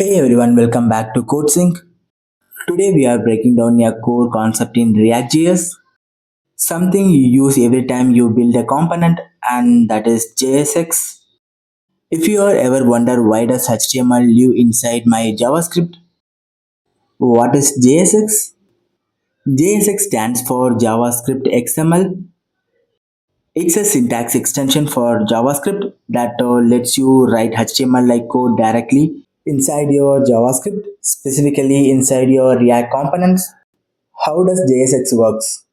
Hey everyone, welcome back to CodeSync. Today we are breaking down a core concept in React.js, something you use every time you build a component, and that is JSX. If you are ever wonder why does HTML live inside my JavaScript, what is JSX? JSX stands for JavaScript XML. It's a syntax extension for JavaScript that lets you write HTML like code directly inside your JavaScript, specifically inside your React components. How does JSX works?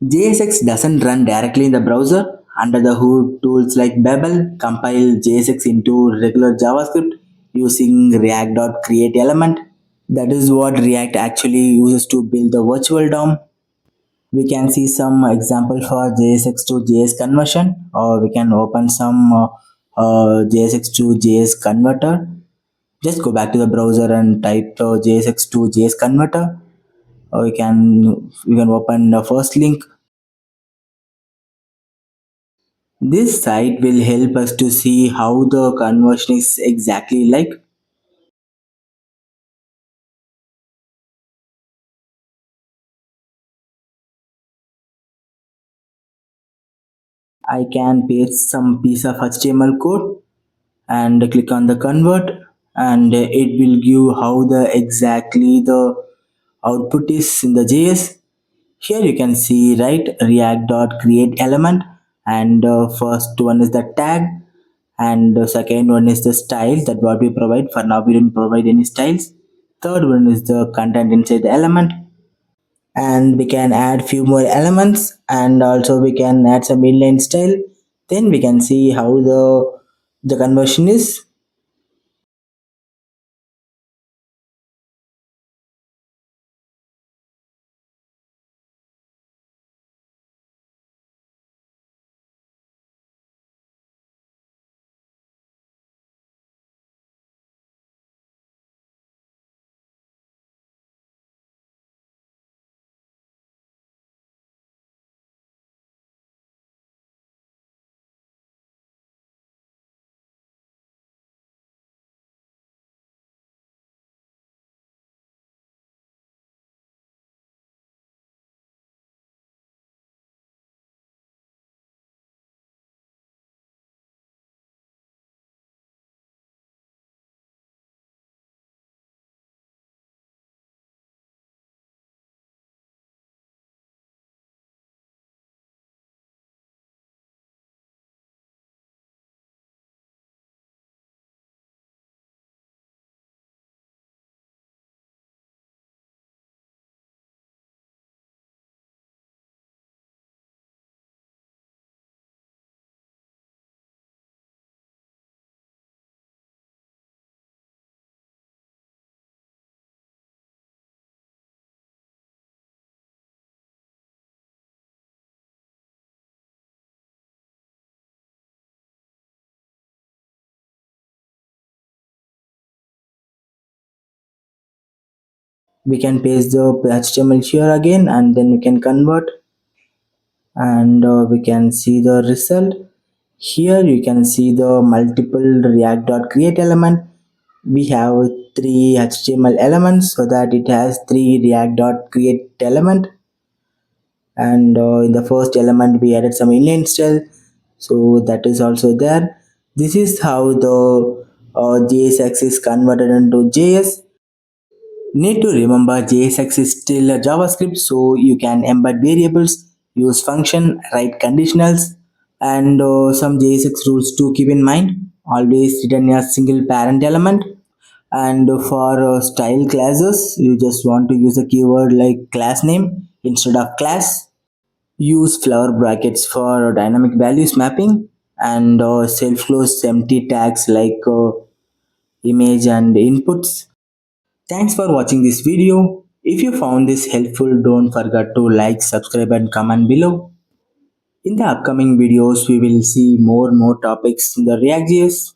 JSX doesn't run directly in the browser. Under the hood, tools like Babel compile JSX into regular JavaScript using React.create element. That is what React actually uses to build the virtual DOM. We can see some example for JSX to JS conversion, or we can open some JSX to JS converter. Just go back to the browser and type JSX to JS converter, or we can open the first link. This site will help us to see how the conversion is exactly like. I can paste some piece of HTML code and click on the convert, and it will give how the exactly the output is in the JS. Here you can see right react.create element, and first one is the tag, and the second one is the styles that what we provide. For now we didn't provide any styles. Third one is the content inside the element, and we can add few more elements, and also we can add some inline style. Then we can see how the conversion is. We can paste the HTML here again, and then we can convert, and we can see the result. Here you can see the multiple react.create element. We have three HTML elements, so that it has three react.create element. And in the first element we added some inline style, so that is also there. This is how the JSX is converted into JS. Need to remember JSX is still a JavaScript, so you can embed variables, use function, write conditionals, and some JSX rules to keep in mind. Always return a single parent element. And for style classes, you just want to use a keyword like class name instead of class. Use flower brackets for dynamic values mapping, and self-close empty tags like image and inputs. Thanks for watching this video. If you found this helpful, don't forget to like, subscribe and comment below. In the upcoming videos, we will see more topics in the React.js.